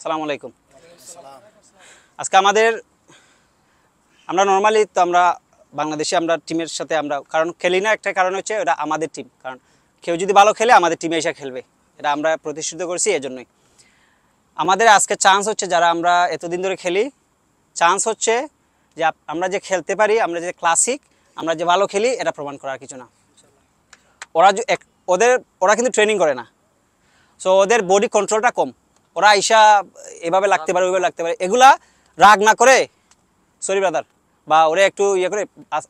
আসসালামু আলাইকুম। আজকে আমরা নর্মালি তো আমরা বাংলাদেশে আমরা টিমের সাথে আমরা কারণ খেলি না, একটা কারণ হচ্ছে এটা আমাদের টিম, কারণ কেউ যদি ভালো খেলে আমাদের টিমে এসে খেলবে, এটা আমরা প্রতিষ্ঠিত করছি। এজন্যই আমাদের আজকে চান্স হচ্ছে, যারা আমরা এতদিন ধরে খেলি, চান্স হচ্ছে যে আমরা যে খেলতে পারি, আমরা যে ক্লাসিক, আমরা যে ভালো খেলি, এটা প্রমাণ করার কিছু না। ওরা কিন্তু ট্রেনিং করে না, সো ওদের বডি কন্ট্রোলটা কম। ওরা আইসা এভাবে লাগতে পারে, ওইভাবে লাগতে পারে, এগুলা রাগ না করে সরি ব্রাদার বা ওরা একটু করে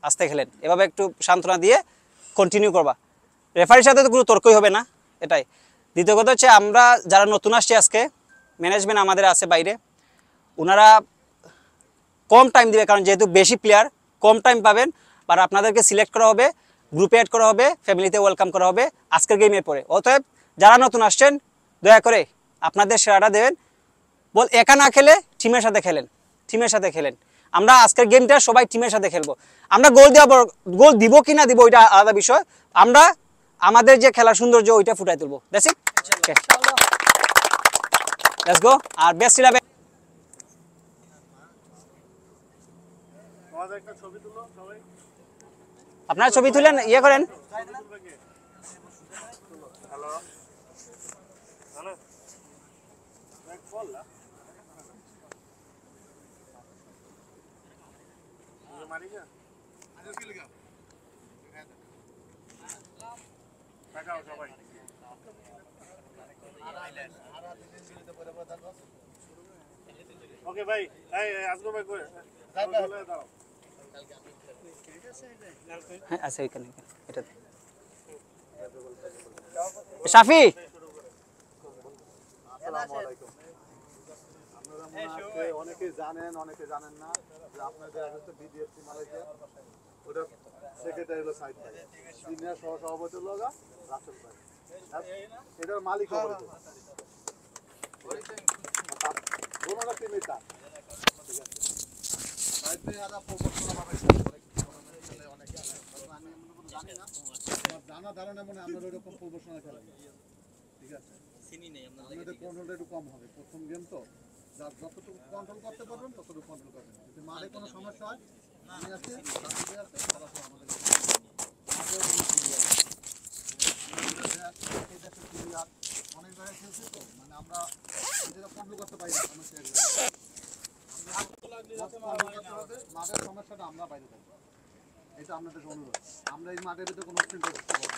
আস্তে খেলেন, এভাবে একটু সান্ত্বনা দিয়ে কন্টিনিউ করবা। রেফারির সাথে তো কোনো তর্কই হবে না, এটাই। দ্বিতীয় কথা হচ্ছে, আমরা যারা নতুন আসছি আজকে, ম্যানেজমেন্ট আমাদের আছে বাইরে, ওনারা কম টাইম দিবে, কারণ যেহেতু বেশি প্লেয়ার কম টাইম পাবেন। আর আপনাদেরকে সিলেক্ট করা হবে, গ্রুপে অ্যাড করা হবে, ফ্যামিলিতে ওয়েলকাম করা হবে আজকের গেমের পরে। অতএব যারা নতুন আসছেন, দয়া করে আপনাদের সেরাটা দেবেন। একা না খেলে টিমের সাথে খেলেন, টিমের সাথে খেলেন। আমরা আজকের গেমটা সবাই টিমের সাথে খেলবো। আমরা গোল দিব কি না দিব ওইটা আলাদা বিষয়, আমরা আমাদের যে খেলার সৌন্দর্য ওইটা ফুটাই তুলবো। That's it, let's go. আর বেস্ট ইলেভেন, আপনারা ছবি তুলেন, করেন। ওকে ভাই, আজকে ভাই কই দাও। হ্যাঁ আছে এখানে, এটাতে শাফি। আসসালামু আলাইকুম। আপনারা অনেকে জানেন, অনেকে জানেন না যে আপনাদের হচ্ছে বিডিএফসি মালয়েশিয়া, ওটা সেক্রেটারি হলো সাইদ ভাই, সিনিয়র সহ সভাপতি হলো রাসেল ভাই, এটার মালিক হবে ওনারা টিমে তার। ঠিক আছে, সাইদ ভাই আদা প্রমোশন হবে অনেক আমি জানি না, আমার জানা ধারণা মনে আমরা ওইরকম প্রমোশনে খেলা। ঠিক আছে, আপনাদের কন্ট্রোলটা একটু কম হবে, প্রথম গেম তো, যতটুকু কন্ট্রোল করতে পারবেন ততটুকু কন্ট্রোল করবেন। যদি মাঠে কোনো সমস্যা হয় আমি আছি, অনেক জায়গায় খেলছি তো, মানে আমরা নিজেরা কন্ট্রোল করতে পারি না সমস্যা। মাঠের সমস্যাটা আমরা বাইরে থাকি, এটা আপনাদের অনুরোধ। আমরা এই মাঠের ভিতরে কোনো অপশন করতে পারবো না।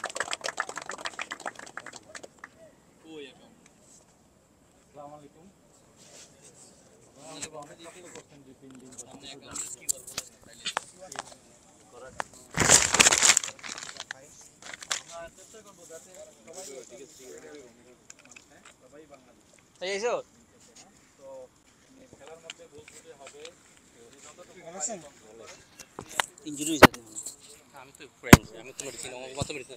আসসালামু আলাইকুম। ইনজুরি আমি তো ফ্রেন্ড, আমি তো মেডিসিন, আমি কত মেডিসিন